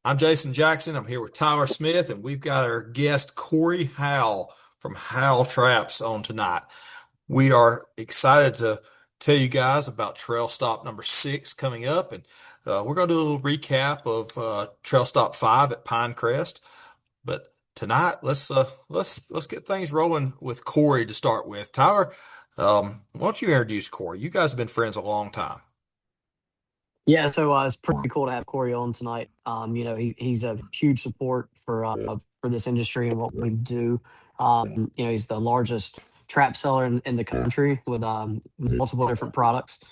I'm Jason Jackson. I'm here with Tyler Smith, and we've got our guest Corey Howell from Howell Traps on tonight. We are excited to tell you guys about Trail Stop number 6 coming up, and we're going to do a little recap of Trail Stop 5 at Pine Crest. But tonight, let's get things rolling with Corey to start with. Tyler, why don't you introduce Corey? You guys have been friends a long time. Yeah, so it's pretty cool to have Corey on tonight. He's a huge support for this industry and what we do. He's the largest trap seller in the country with multiple different products.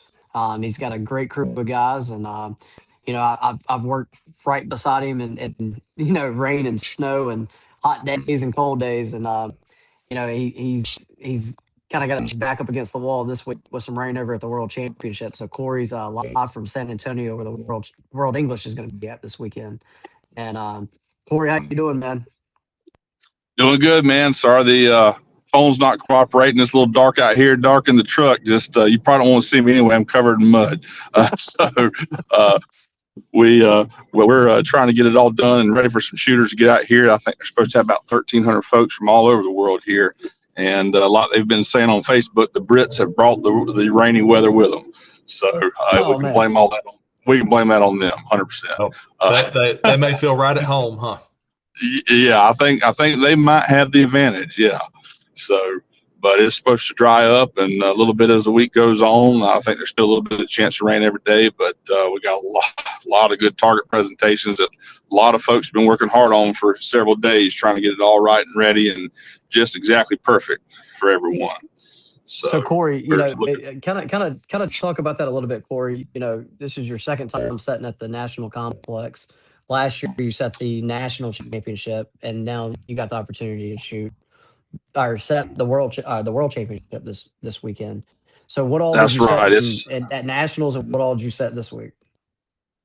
He's got a great crew of guys, and I've worked right beside him in rain and snow and hot days and cold days, and he's kind of got his back up against the wall this week with some rain over at the World Championship. So Corey's live from San Antonio, where the World English is going to be at this weekend. And Corey, how you doing, man? Doing good, man. Sorry the phone's not cooperating. It's a little dark out here, dark in the truck. Just you probably don't want to see me anyway. I'm covered in mud. Uh, we're trying to get it all done and ready for some shooters to get out here. I think they're supposed to have about 1,300 folks from all over the world here, and a lot they've been saying on Facebook the Brits have brought the rainy weather with them. So Oh we can man. blame all that. We can blame that on them, 100%. Oh, they may feel right at home, huh? Yeah, I think they might have the advantage. Yeah. So, but it's supposed to dry up and a little bit as the week goes on. I think there's still a little bit of chance of rain every day, but we got a lot of good target presentations that a lot of folks have been working hard on for several days, trying to get it all right and ready and just exactly perfect for everyone. So So Corey, we're looking. kind of talk about that a little bit, Corey. This is your second time setting at the national complex. Last year you set the national championship, and now you got the opportunity to shoot or set the world championship this weekend. So what all did That's you set right. It's at nationals, and what all did you set this week?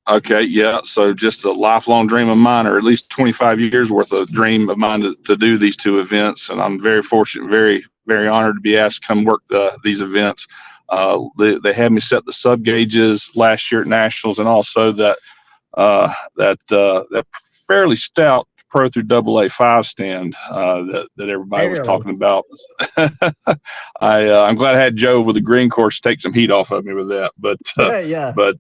Okay, yeah. So just a lifelong dream of mine, or at least 25 years worth of dream of mine to do these two events. And I'm very fortunate, very, very honored to be asked to come work these events. They had me set the sub gauges last year at Nationals, and also that fairly stout Pro through AA 5 stand that everybody was Barely. talking about. I'm glad I had Joe with the green course take some heat off of me with that. But Yeah. but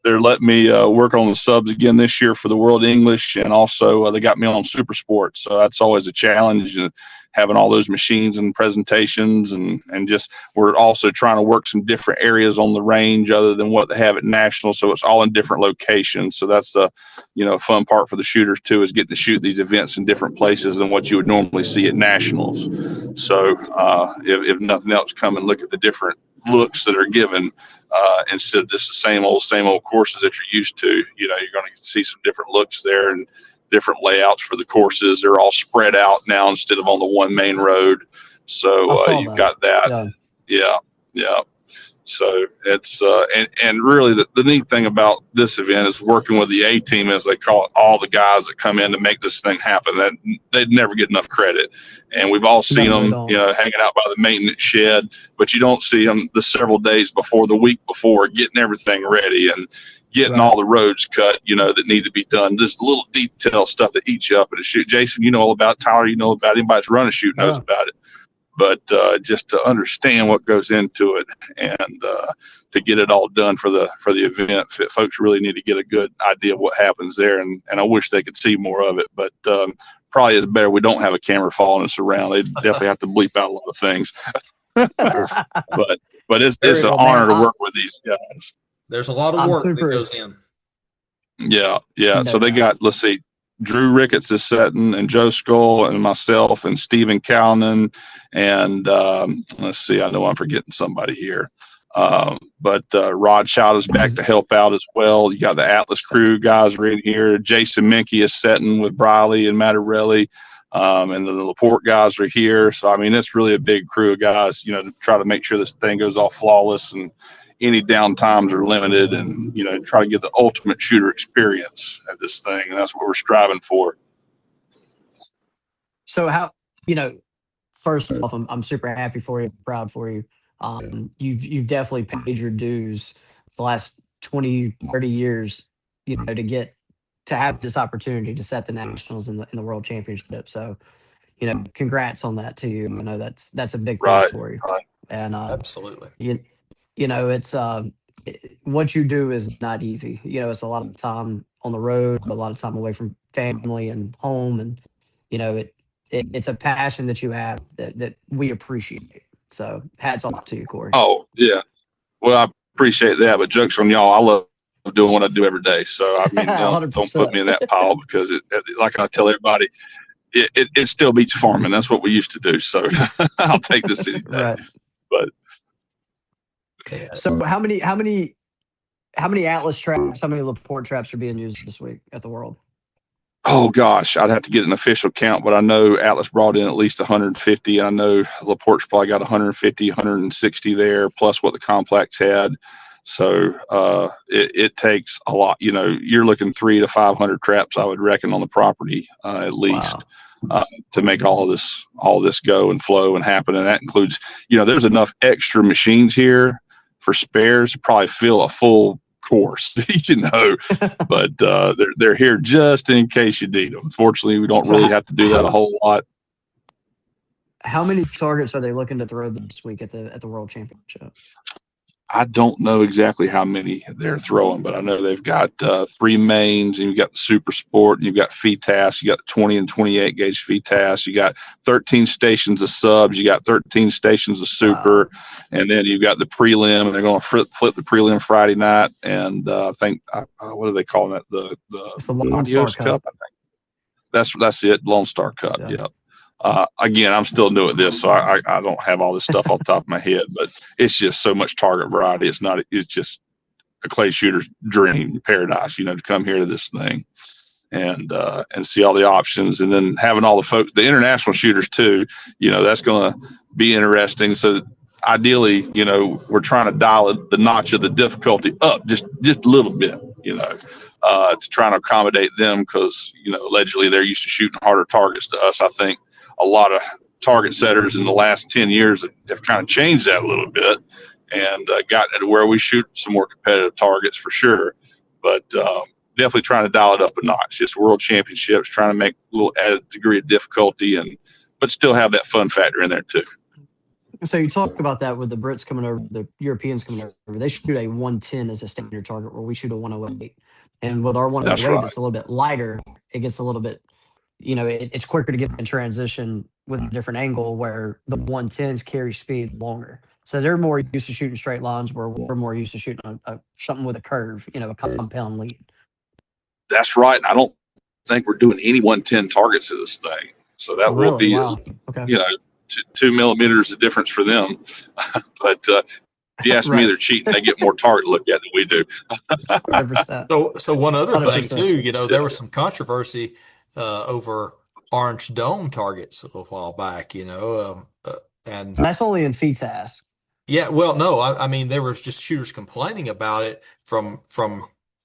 they're letting me work on the subs again this year for the World English, and also they got me on Super Sport. So that's always a challenge, having all those machines and presentations, and just we're also trying to work some different areas on the range other than what they have at National. So it's all in different locations. So that's the fun part for the shooters too, is getting to shoot these events in different places than what you would normally see at Nationals. So if nothing else, come and look at the different looks that are given instead of just the same old courses that you're used to. You're going to see some different looks there and different layouts for the courses. They're all spread out now instead of on the one main road. So I saw you've that. got that. Yeah. Yeah, yeah. So it's and really the neat thing about this event is working with the A team, as they call it, all the guys that come in to make this thing happen. That they'd never get enough credit, and we've all seen No, they them, don't. hanging out by the maintenance shed, but you don't see them the several days before, the week before, getting everything ready and getting Right. all the roads cut, that need to be done. Just little detail stuff that eats you up at a shoot. Jason, you know all about it. Tyler, you know about it. Anybody that's run a shoot knows Yeah. about it. But just to understand what goes into it, and to get it all done for the event, folks really need to get a good idea of what happens there. And I wish they could see more of it, but probably it's better we don't have a camera following us around. They definitely have to bleep out a lot of things. but it's Very an well, man. honor to work with these guys. There's a lot of I'm work that super. goes in. Yeah, yeah. No So they doubt. got, let's see, Drew Ricketts is setting, and Joe Skull, and myself, and Stephen Calnan, and let's see, I know I'm forgetting somebody here. But Rod Shout is back to help out as well. You got the Atlas crew guys are in here. Jason Minke is setting with Briley and Mattarelli. And the Laporte guys are here. So, I mean, it's really a big crew of guys, to try to make sure this thing goes off flawless, and any down times are limited, and, try to get the ultimate shooter experience at this thing. And that's what we're striving for. So how you know first off, I'm super happy for you, proud for you. You've definitely paid your dues the last 20, 30 years, to get to have this opportunity to set the nationals in the world championship. So, congrats on that to you. I know that's a big thing Right. for you. Right. And Absolutely. it's what you do is not easy. It's a lot of time on the road, a lot of time away from family and home, and it's a passion that you have that we appreciate. So hats off to you, Corey. Oh, yeah. Well, I appreciate that, but jokes on y'all. I love doing what I do every day. So, I mean, don't put 100%. me in that pile because like I tell everybody, it still beats farming. That's what we used to do. So I'll take this any day. Right. But So how many Atlas traps, how many Laporte traps are being used this week at the World? oh gosh, I'd have to get an official count, but I know Atlas brought in at least 150. And I know Laporte's probably got 150, 160 there, plus what the complex had. So it takes a lot. You're looking 300 to 500 traps, I would reckon, on the property at least. Wow. To make all this go and flow and happen. And that includes, there's enough extra machines here for spares to probably fill a full course, but they're here just in case you need them. Unfortunately, we don't really have to do that a whole lot. How many targets are they looking to throw this week at the World Championship? I don't know exactly how many they're throwing, but I know they've got 3 mains, and you've got the Super Sport, and you've got FETAS, you got the 20 and 28 gauge FETAS, you got 13 stations of subs, you got 13 stations of Super, wow. And then you've got the prelim, and they're going to flip the prelim Friday night, and I think what are they calling it? The Lone Star Cup. I think that's it, Lone Star Cup. Yeah. Again, I'm still new at this, so I don't have all this stuff off the top of my head, but it's just so much target variety. It's just a clay shooter's dream paradise, to come here to this thing and see all the options, and then having all the folks, the international shooters too, that's going to be interesting. So ideally, we're trying to dial the notch of the difficulty up just a little bit, to try and accommodate them, because, allegedly they're used to shooting harder targets to us. I think a lot of target setters in the last 10 years have kind of changed that a little bit and gotten to where we shoot some more competitive targets for sure. But definitely trying to dial it up a notch. Just world championships, trying to make a little added degree of difficulty, but still have that fun factor in there too. So you talk about that with the Brits coming over, the Europeans coming over. They shoot a 110 as a standard target, where we shoot a 108. And with our 108, right, it's a little bit lighter. It gets a little bit, it's quicker to get in transition with a different angle, where the 110s carry speed longer. So they're more used to shooting straight lines, where we're more used to shooting something with a curve, a compound lead. That's right. I don't think we're doing any 110 targets to this thing. So that will be, wow. Okay. 2 millimeters of difference for them. But if you ask me, they're cheating. They get more target to look at than we do. 100%. So one other 100%. thing too, there was some controversy over Orange Dome targets a while back, and that's only in FETAS. Yeah, well, no, I mean there was just shooters complaining about it from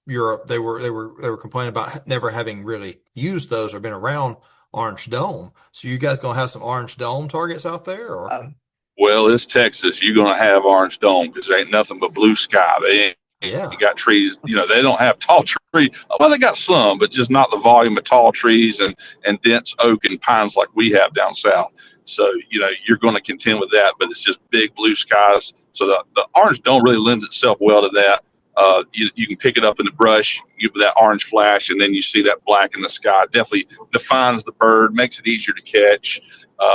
Europe. They were complaining about never having really used those or been around Orange Dome. So you guys gonna have some Orange Dome targets out there, or? Well, it's Texas. You're gonna have Orange Dome because there ain't nothing but blue sky. They ain't got trees. They don't have tall trees. Well, they got some, but just not the volume of tall trees and dense oak and pines like we have down south. So you're going to contend with that, but it's just big blue skies. So the Orange Dome really lends itself well to that. You can pick it up in the brush, give that orange flash, and then you see that black in the sky. It definitely defines the bird, makes it easier to catch,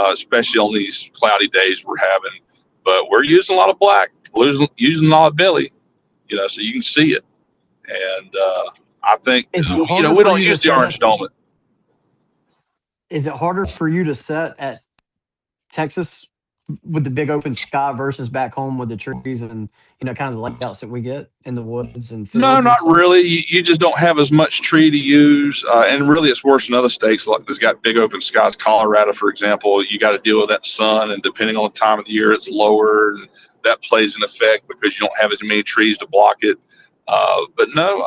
especially on these cloudy days we're having. But we're using a lot of black, using a lot of belly, so you can see it. And I think, we don't use the Orange Dome. Is it harder for you to set at Texas with the big open sky versus back home with the trees and kind of the layouts that we get in the woods and fields? No, not really. You just don't have as much tree to use, and really it's worse in other states like that's got big open skies. Colorado, for example, you got to deal with that sun, and depending on the time of the year, it's lower, and that plays an effect because you don't have as many trees to block it. But no,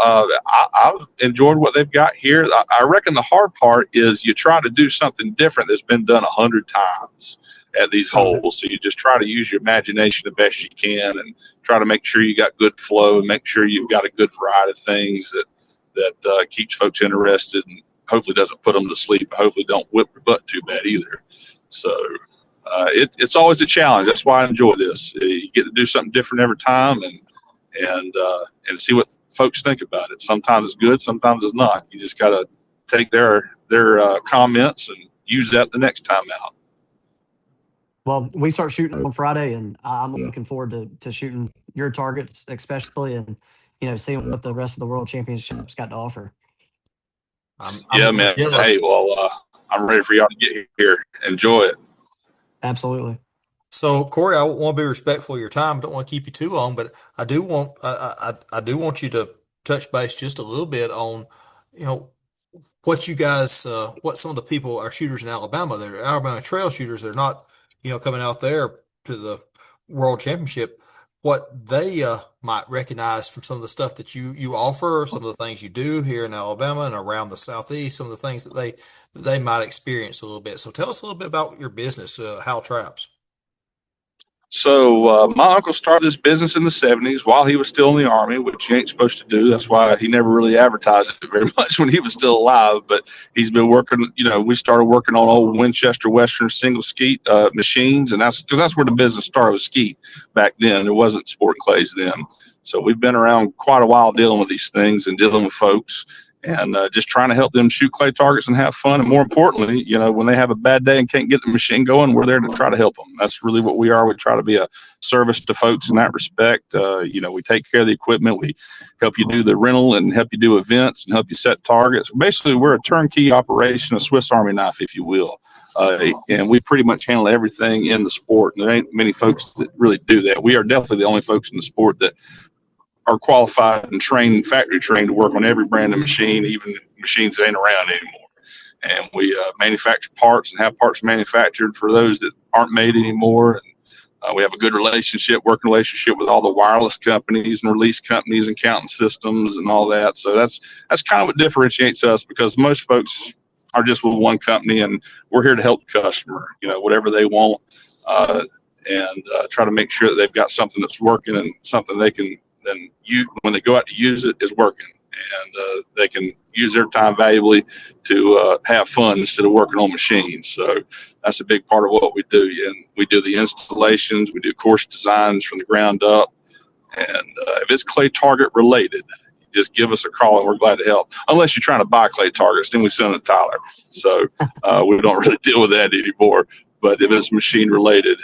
I've enjoyed what they've got here. I reckon the hard part is you try to do something different that's been done 100 times at these holes. So you just try to use your imagination the best you can and try to make sure you got good flow and make sure you've got a good variety of things that keeps folks interested and hopefully doesn't put them to sleep. Hopefully don't whip their butt too bad either. So it's always a challenge. That's why I enjoy this. You get to do something different every time and see what folks think about it. Sometimes it's good, sometimes it's not. You just got to take their comments and use that the next time out. Well, we start shooting on Friday, and I'm looking forward to shooting your targets, especially, and seeing what the rest of the World Championships got to offer. Yeah, man. Jealous. Hey, well, I'm ready for y'all to get here. Enjoy it. Absolutely. So, Corey, I want to be respectful of your time. I don't want to keep you too long, but I do want you to touch base just a little bit on, what you guys, what some of the people are shooters in Alabama. They're Alabama trail shooters. They're not, coming out there to the World Championship. What they might recognize from some of the stuff that you offer, some of the things you do here in Alabama and around the Southeast, some of the things that they might experience a little bit. So, tell us a little bit about your business, Howell Traps. So my uncle started this business in the 70s while he was still in the Army, which he ain't supposed to do. That's why he never really advertised it very much when he was still alive. But he's been working, we started working on old Winchester Western single skeet machines. And that's because that's where the business started, with skeet back then. There wasn't sport clays then. So we've been around quite a while dealing with these things and dealing with folks. And just trying to help them shoot clay targets and have fun. And more importantly, when they have a bad day and can't get the machine going, we're there to try to help them. That's really what we are. We try to be a service to folks in that respect. We take care of the equipment. We help you do the rental and help you do events and help you set targets. Basically, we're a turnkey operation, a Swiss Army knife, if you will. And we pretty much handle everything in the sport. And there ain't many folks that really do that. We are definitely the only folks in the sport that are qualified and trained, factory trained, to work on every brand of machine, even machines that ain't around anymore. And we manufacture parts and have parts manufactured for those that aren't made anymore. And we have a good working relationship with all the wireless companies and release companies and counting systems and all that. So that's kind of what differentiates us, because most folks are just with one company, and we're here to help the customer, whatever they want, and try to make sure that they've got something that's working and something they can then when they go out to use it, is working, and they can use their time valuably to have fun instead of working on machines. So that's a big part of what we do. And we do the installations, we do course designs from the ground up. And if it's clay target related, just give us a call and we're glad to help. Unless you're trying to buy clay targets, then we send it to Tyler. So we don't really deal with that anymore. But if it's machine related,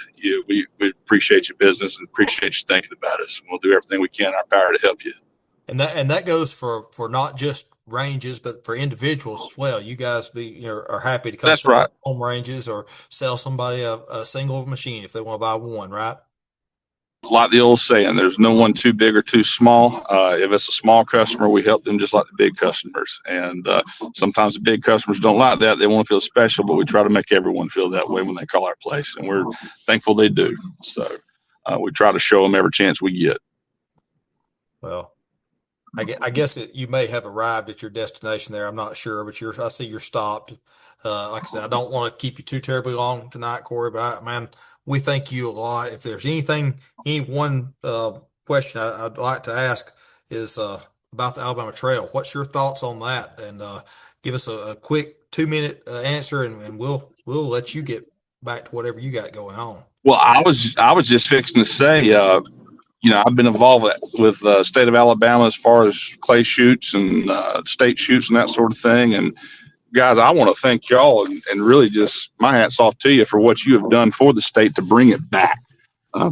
we appreciate your business and appreciate you thinking about us. We'll do everything we can in our power to help you. And that goes for not just ranges, but for individuals as well. You guys are happy to come That's right. home ranges or sell somebody a single machine if they want to buy one, right? Like the old saying, there's no one too big or too small. If it's a small customer, we help them just like the big customers. And sometimes the big customers don't like that. They want to feel special, but we try to make everyone feel that way when they call our place. And we're thankful they do. So we try to show them every chance we get. Well, I guess you may have arrived at your destination there. I'm not sure, but I see you're stopped. Like I said, I don't want to keep you too terribly long tonight, Corey, but man, we thank you a lot. If there's any one question I'd like to ask is about the Alabama Trail. What's your thoughts on that? And give us a quick 2-minute answer, and we'll let you get back to whatever you got going on. Well, I was just fixing to say, I've been involved with the state of Alabama as far as clay shoots and state shoots and that sort of thing. And guys, I want to thank y'all and really just my hat's off to you for what you have done for the state to bring it back.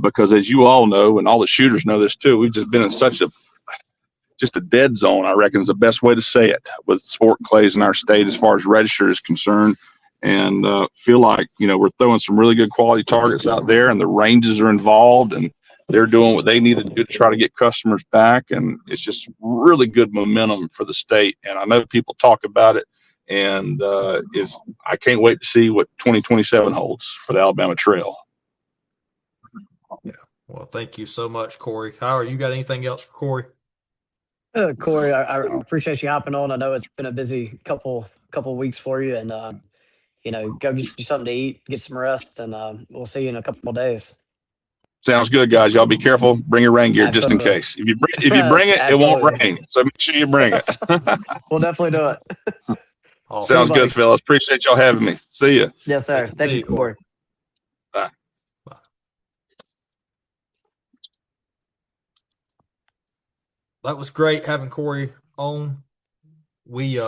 Because as you all know, and all the shooters know this too, we've just been in such a dead zone, I reckon is the best way to say it, with sport clays in our state as far as register is concerned. And feel like, we're throwing some really good quality targets out there, and the ranges are involved, and they're doing what they need to do to try to get customers back. And it's just really good momentum for the state. And I know people talk about it, and I can't wait to see what 2027 holds for the Alabama Trail. Yeah. Well, thank you so much, Corey. Howard, you got anything else for Corey? Corey, I appreciate you hopping on. I know it's been a busy couple weeks for you, and go get you something to eat, get some rest, and we'll see you in a couple of days. Sounds good, guys. Y'all be careful. Bring your rain gear just in Absolutely. case. If you bring it, it won't Absolutely. rain. So make sure you bring it. We'll definitely do it. Awesome. Sounds good, fellas. Appreciate y'all having me. See ya. Yes, sir. Thank Thank you, you, Corey. Bye. That was great having Corey on. We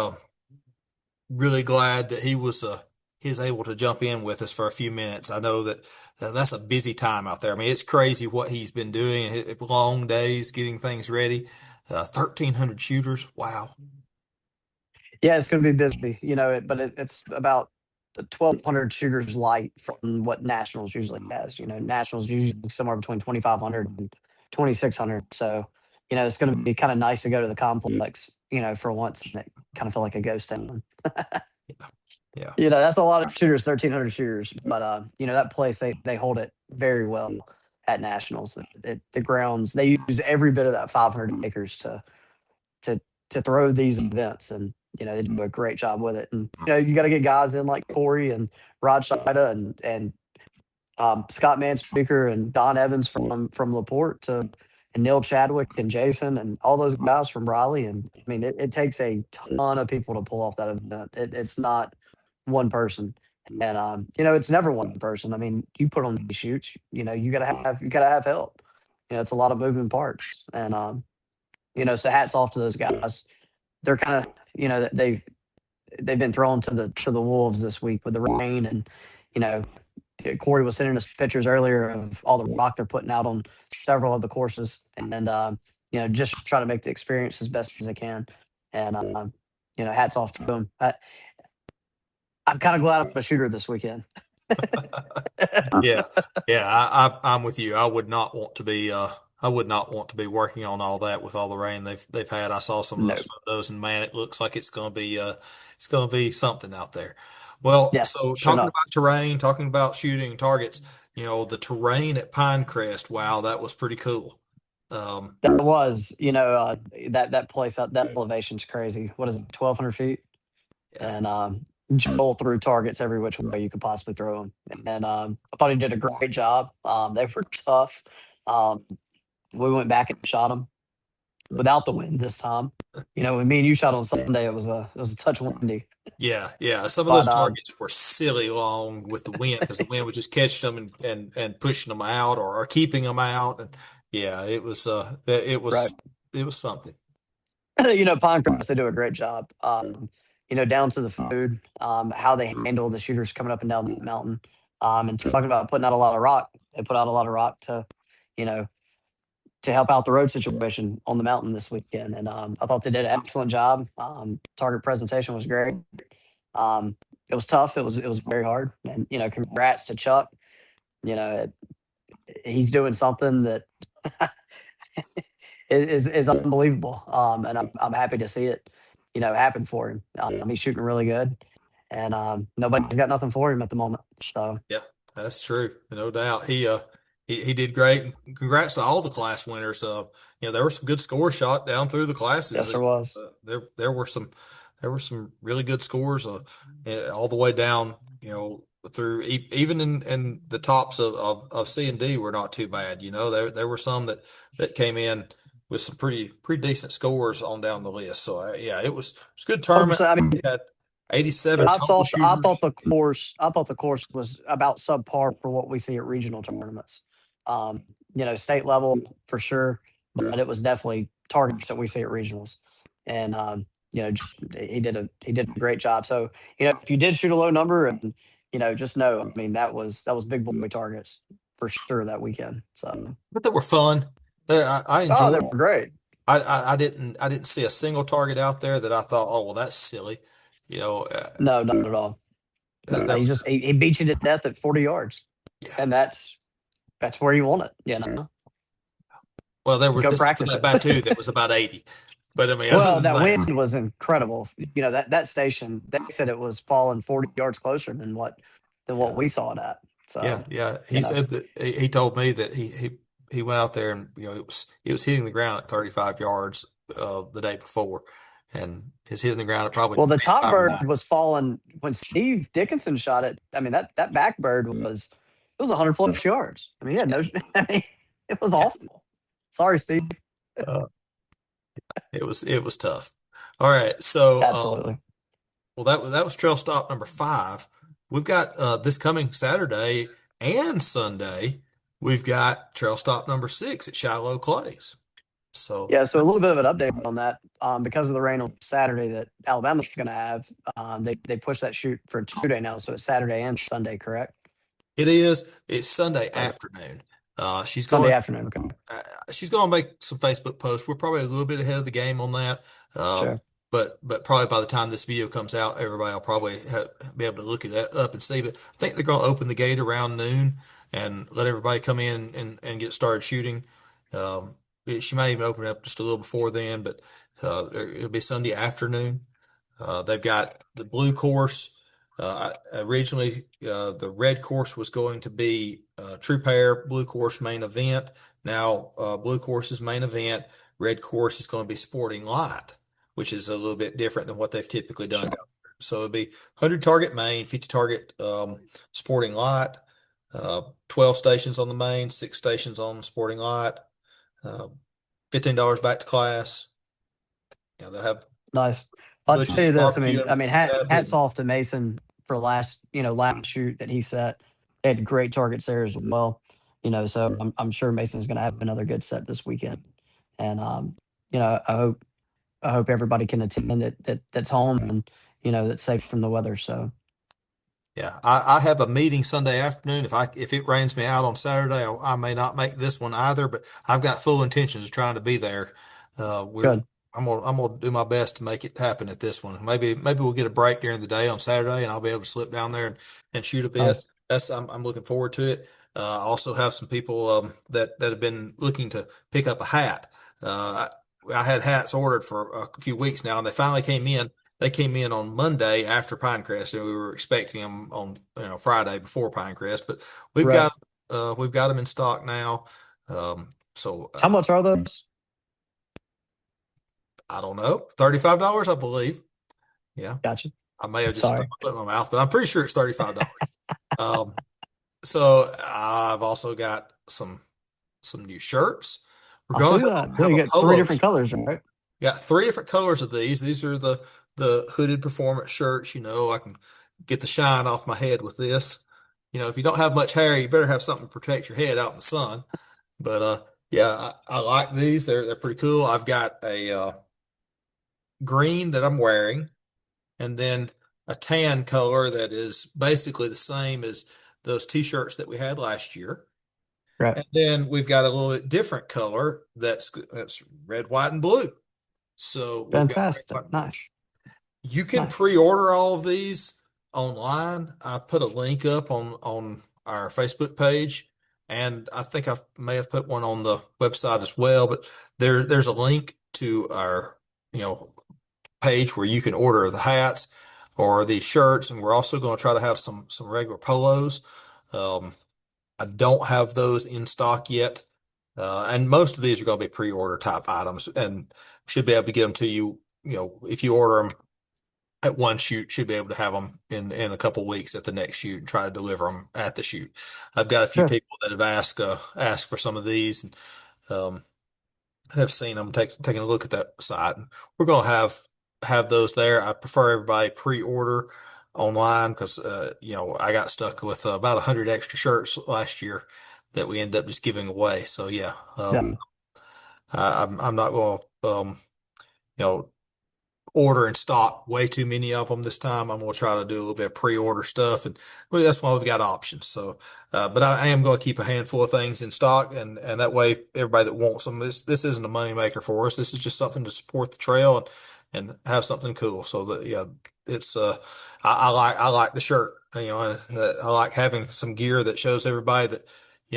really glad that he was able to jump in with us for a few minutes. I know that that's a busy time out there. I mean, it's crazy what he's been doing. Long days getting things ready. 1,300 shooters. Wow. Yeah, it's going to be busy, but it's about 1,200 shooters light from what Nationals usually has. Nationals usually somewhere between 2,500 and 2,600. So, it's going to be kind of nice to go to the complex, for once, and it kind of feel like a ghost town. Yeah. That's a lot of shooters, 1,300 shooters. But, that place, they hold it very well at Nationals. The grounds, they use every bit of that 500 acres to to throw these events, and they do a great job with it. And you got to get guys in like Corey and Rod Shida and Scott Manspeaker and Don Evans from Laporte and Neil Chadwick and Jason and all those guys from Raleigh. And I mean, it takes a ton of people to pull off that event. It's not one person. And it's never one person. I mean, you put on these shoots, you gotta have help. It's a lot of moving parts. And so hats off to those guys. They're kind of, they've been thrown to the wolves this week with the rain. And you know Corey was sending us pictures earlier of all the rock they're putting out on several of the courses, and just try to make the experience as best as they can. And hats off to them. I'm kind of glad I'm a shooter this weekend. Yeah, I'm with you. I would not want to be. I would not want to be working on all that with all the rain they've had. I saw some of No. those photos, and man, it looks like it's going to be something out there. Well, Yeah, so sure talking enough. about terrain, talking about shooting targets, the terrain at Pine Crest. Wow, that was pretty cool. That was, that place out, that elevation's crazy. What is it, 1,200 feet? Yeah, And Joel threw targets every which way you could possibly throw them. And I thought he did a great job. They were tough. Um, we went back and shot them without the wind this time. When me and you shot on Sunday, it was a touch windy. yeah. Some of those But targets were silly long with the wind because the wind was just catching them and pushing them out or keeping them out. And yeah, right, it was something. Pine Crest, they do a great job. Down to the food, how they handle the shooters coming up and down the mountain. And talking about putting out a lot of rock, they put out a lot of rock you know, to help out the road situation on the mountain this weekend. And I thought they did an excellent job. Target presentation was great. It was tough. It was very hard. And congrats to Chuck. You know, he's doing something that is unbelievable. And I'm happy to see it, happen for him. He's shooting really good, and nobody's got nothing for him at the moment. So Yeah, that's true. No doubt. He did great. Congrats to all the class winners. There were some good scores shot down through the classes. yes, there was. There were some really good scores all the way down. Through even in the tops of C and D were not too bad. There were some that came in with some pretty decent scores on down the list. So yeah, it was a good tournament. 100%. I mean, We had 87 I total thought I shooters. thought the course was about subpar for what we see at regional tournaments. State level for sure, but it was definitely targets that we see at regionals. And he did a great job. So if you did shoot a low number, and just know, I mean, that was big boy targets for sure that weekend. So But they were fun. I oh, they enjoyed. were great. I didn't see a single target out there that I thought, oh well, that's silly. You know, No, not at all. No, that he beat you to death at 40 yards, yeah. and that's where you want it. Well, Go this was practice that it. by two that was about 80. But I mean, other Well, than that that, wind was incredible. That station, they said it was falling 40 yards closer than what yeah, we saw it at. yeah, So, yeah. He you know, said that he told me that he went out there and it was hitting the ground at 35 yards the day before, and it's hitting the ground at probably well, the top 5 or bird 9. was falling when Steve Dickinson shot it. I mean, that back bird was, was 100 plus yards. I mean, yeah, no, I mean, it was awful. Sorry, Steve. Uh, it was tough. All right, so Absolutely. well, that was trail stop number 5. We've got this coming Saturday and Sunday. We've got trail stop number 6 at Shiloh Clays. So Yeah, so a little bit of an update on that. Because of the rain on Saturday that Alabama's going to have, they pushed that shoot for a 2-day now, so it's Saturday and Sunday, correct? it's Sunday Perfect. afternoon. Uh, she's Sunday going afternoon. Okay, uh, she's going to make some Facebook posts. We're probably a little bit ahead of the game on that. Uh, sure. but probably by the time this video comes out, everybody will probably be able to look it up and see. But I think they're going to open the gate around noon and let everybody come in and get started shooting. She might even open it up just a little before then, but it'll be Sunday afternoon. They've got the blue course. Originally, the red course was going to be True Pair, blue course main event. Now, blue course is main event. Red course is going to be Sporting Light, which is a little bit different than what they've typically done. Sure. So it'll be 100 target main, 50 target Sporting Light, 12 stations on the main, 6 stations on Sporting Light, uh, $15 back to class. They'll have Nice. I'll tell bushes, you this. barbecue, I mean, hats hitting. off to Mason for last shoot that he set. They had great targets there as well. So I'm sure Mason's going to have another good set this weekend. And I hope everybody can attend that's home and that's safe from the weather. So Yeah, I have a meeting Sunday afternoon. If it rains me out on Saturday, I may not make this one either. But I've got full intentions of trying to be there. We're good. I'm gonna do my best to make it happen at this one. Maybe we'll get a break during the day on Saturday, and I'll be able to slip down there and shoot a bit. Nice. I'm looking forward to it. I also have some people that have been looking to pick up a hat. I had hats ordered for a few weeks now, and they finally came in. They came in on Monday after Pinecrest, and we were expecting them on Friday before Pinecrest. But we've Right. got we've got them in stock now. So How much are those? I don't know, $35, I believe. Yeah, Gotcha. I may have just Sorry. put it in my mouth, but I'm pretty sure it's $35. Um, so I've also got some new shirts. We're I going see to that. Yeah, have you a got three polo. different colors, right? Got 3 different colors of these. These are the hooded performance shirts. I can get the shine off my head with this. If you don't have much hair, you better have something to protect your head out in the sun. But yeah, I like these. They're pretty cool. I've got a green that I'm wearing, and then a tan color that is basically the same as those t-shirts that we had last year. Right. And then we've got a little bit different color that's red, white, and blue. So we've got red, white, Fantastic. and blue. Nice. You can Nice. pre-order all of these online. I put a link up on our Facebook page, and I think I may have put one on the website as well. But there's a link to our you know page where you can order the hats or these shirts, and we're also going to try to have some regular polos. Um, I don't have those in stock yet, and most of these are going to be pre-order type items, and should be able to get them to you. If you order them at one shoot, should be able to have them in a couple weeks at the next shoot and try to deliver them at the shoot. I've got a few Sure. people that have asked for some of these, and have seen them, taking a look at that site. And we're going to have those there. I prefer everybody pre-order online because I got stuck with about 100 extra shirts last year that we ended up just giving away. So yeah, Yeah. I'm not going to you know order and stock way too many of them this time. I'm going to try to do a little bit of pre-order stuff, and well, that's why we've got options. So, but I am going to keep a handful of things in stock, and that way everybody that wants them, this isn't a money maker for us. This is just something to support the trail and have something cool. So that yeah, it's I like the shirt. And, I like having some gear that shows everybody that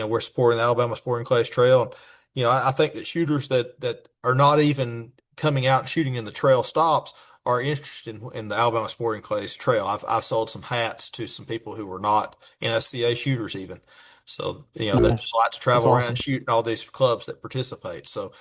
we're supporting the Alabama Sporting Clays Trail. And I think that shooters that are not even coming out and shooting in the trail stops are interested in the Alabama Sporting Clays Trail. I've sold some hats to some people who were not NSCA shooters even. So, they Nice. just like to That's travel around awesome. shooting all these clubs that participate. So,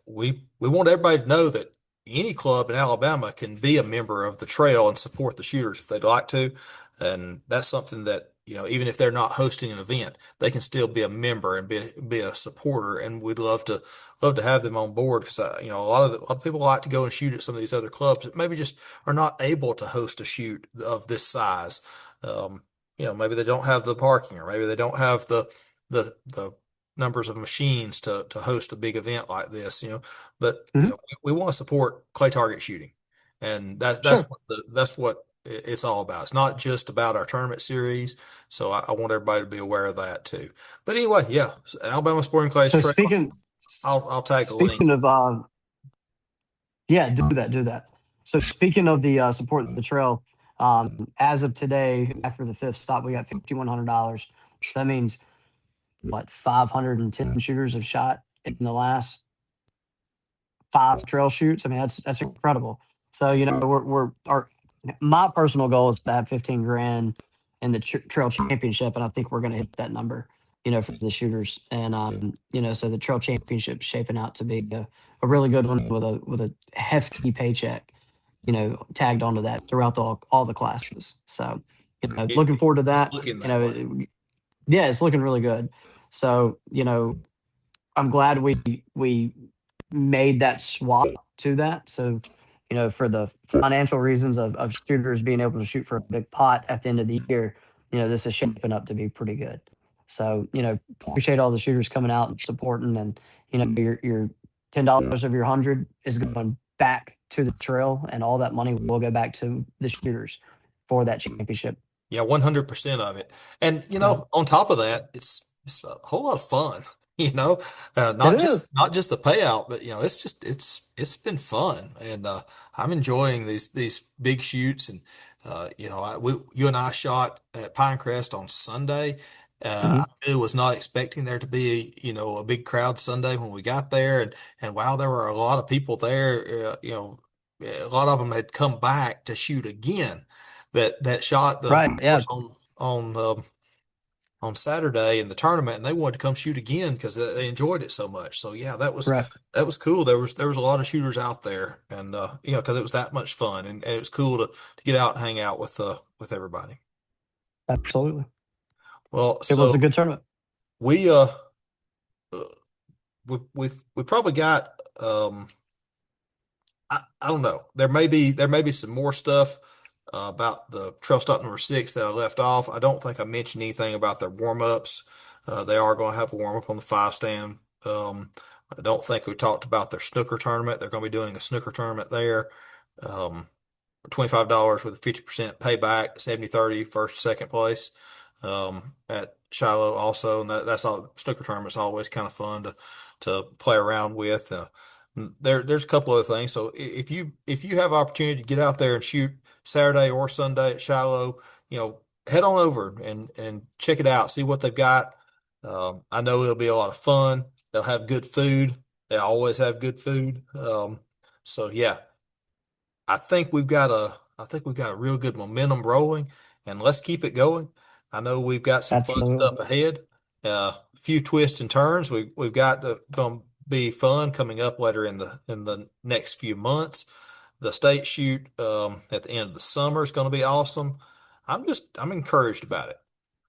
we want everybody to know that any club in Alabama can be a member of the trail and support the shooters if they'd like to. And that's something that, even if they're not hosting an event, they can still be a member and be a supporter. And we'd love to have them on board because a lot of people like to go and shoot at some of these other clubs that maybe just are not able to host a shoot of this size. Maybe they don't have the parking, or maybe they don't have the numbers of machines to host a big event like this. But Hmm. we want to support clay target shooting, and Sure. that's what it's all about. It's not just about our tournament series. So I want everybody to be aware of that too. But anyway, yeah, Alabama Sporting Clays So Trail. I'll tag the link. speaking of yeah, do that. So speaking of the support of the trail, as of today, after the fifth stop, we got $5,100. That means what, 510 shooters have shot in the last 5 trail shoots. I mean, that's incredible. So we're our my personal goal is to have 15 grand in the trail championship, and I think we're going to hit that number. For the shooters, and so the trail championship shaping out to be a really good one with a hefty paycheck, tagged onto that throughout all the classes. So, looking forward to It's that. looking that way. Yeah, it's looking really good. So, I'm glad we made that swap to that. So, for the financial reasons of shooters being able to shoot for a big pot at the end of the year, this is shaping up to be pretty good. So, appreciate all the shooters coming out and supporting, and your $10 of your 100 is going back to the trail, and all that money will go back to the shooters for that championship. Yeah, 100% of it. And Yep. on top of that, it's a whole lot of fun. You know, It not is. just the payout, but it's been fun, and I'm enjoying these big shoots. And you and I shot at Pine Crest on Sunday. Mhm. I really was not expecting there to be a big crowd Sunday when we got there, and wow, there were a lot of people there. A lot of them had come back to shoot again that shot the Right. Yeah. course on Saturday in the tournament, and they wanted to come shoot again because they enjoyed it so much. So yeah, Right. that was cool. There was a lot of shooters out there, and because it was that much fun, and it was cool to get out and hang out with everybody. Absolutely. Well, It was so a good tournament. we uh, we probably got I don't know. There may be some more stuff about the trail stop number 6 that I left off. I don't think I mentioned anything about their warm ups. They are going to have a warm up on the 5 stand. I don't think we talked about their snooker tournament. They're going to be doing a snooker tournament there. Um, $25 with a 50% payback, 70-30 first, second place at Shiloh also. And that's all. Snooker tournament's always kind of fun to play around with. There's a couple other things. So if you have opportunity to get out there and shoot Saturday or Sunday at Shiloh, head on over and check it out. See what they've got. I know it'll be a lot of fun. They'll have good food. They always have good food. So yeah, I think we've got a real good momentum rolling, and let's keep it going. I know we've got some fun Absolutely. stuff ahead. A few twists and turns. We've got going to be fun coming up later in the next few months. The state shoot at the end of the summer is going to be awesome. I'm encouraged about it.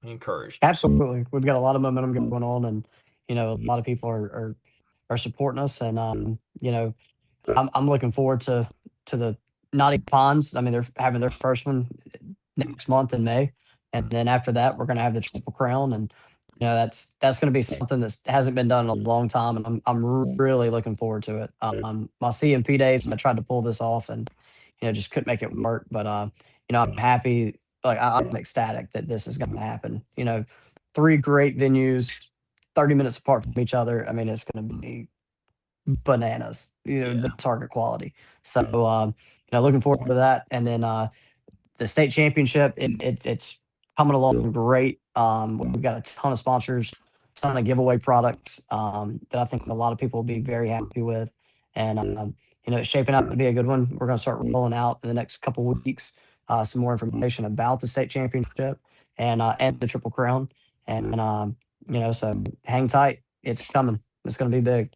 Encouraged. Absolutely. We've got a lot of momentum going on, and a lot of people are supporting us, and I'm looking forward to the Naughty Ponds. I mean, they're having their first one next month in May, and then after that, we're going to have the Triple Crown, and that's going to be something that hasn't been done in a long time, and I'm really looking forward to it. My CMP days, I tried to pull this off, and just couldn't make it work, but I'm happy. Like I'm ecstatic that this is going to happen. 3 great venues, 30 minutes apart from each other. I mean, it's going to be bananas, Yeah. the target quality. So, looking forward to that. And then the state championship, it's coming along great. We've got a ton of sponsors, ton of giveaway products that I think a lot of people will be very happy with. And, it's shaping up to be a good one. We're going to start rolling out in the next couple of weeks some more information about the state championship and the Triple Crown. And, so hang tight. It's coming. It's going to be big.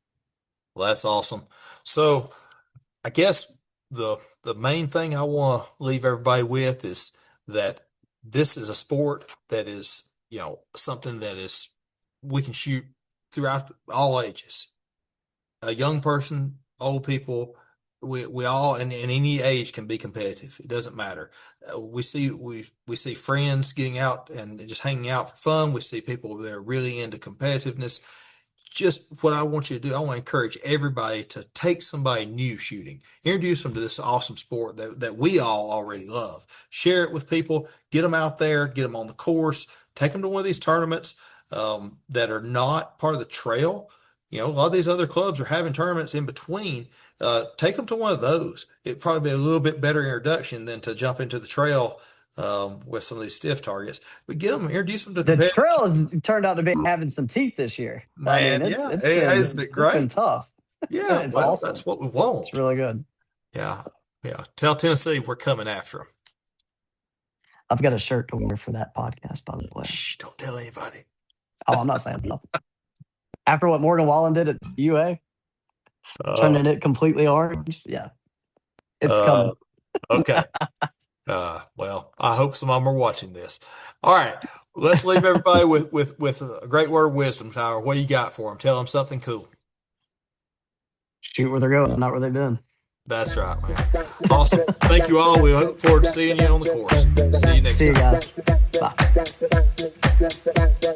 Well, that's awesome. So I guess the main thing I want to leave everybody with is that this is a sport that is, something that is, we can shoot throughout all ages, a young person, old people, we all in any age can be competitive. It doesn't matter. We see friends getting out and just hanging out for fun. We see people that are really into competitiveness. Just what I want you to do, I want to encourage everybody to take somebody new shooting, introduce them to this awesome sport that we all already love. Share it with people, get them out there, get them on the course, take them to one of these tournaments that are not part of the trail. A lot of these other clubs are having tournaments in between. Take them to one of those. It'd probably be a little bit better introduction than to jump into the trail with some of these stiff targets. But get them, introduce them to The competitors. trail has turned out to be having some teeth this year. Man, isn't it great? It's been tough. Yeah, It's well, awesome. that's what we want. It's really good. Yeah. Tell Tennessee we're coming after them. I've got a shirt to wear for that podcast, by the way. Shh, don't tell anybody. Oh, I'm not saying nothing. After what Morgan Wallen did at UA, turning it completely orange. Yeah, it's coming. Okay. Well, I hope some of them are watching this. All right, let's leave everybody with a great word of wisdom, Tyler. What do you got for them? Tell them something cool. Shoot where they're going, not where they've been. That's right, man. Awesome. Thank you all. We look forward to seeing you on the course. See you next time. See you guys. Bye.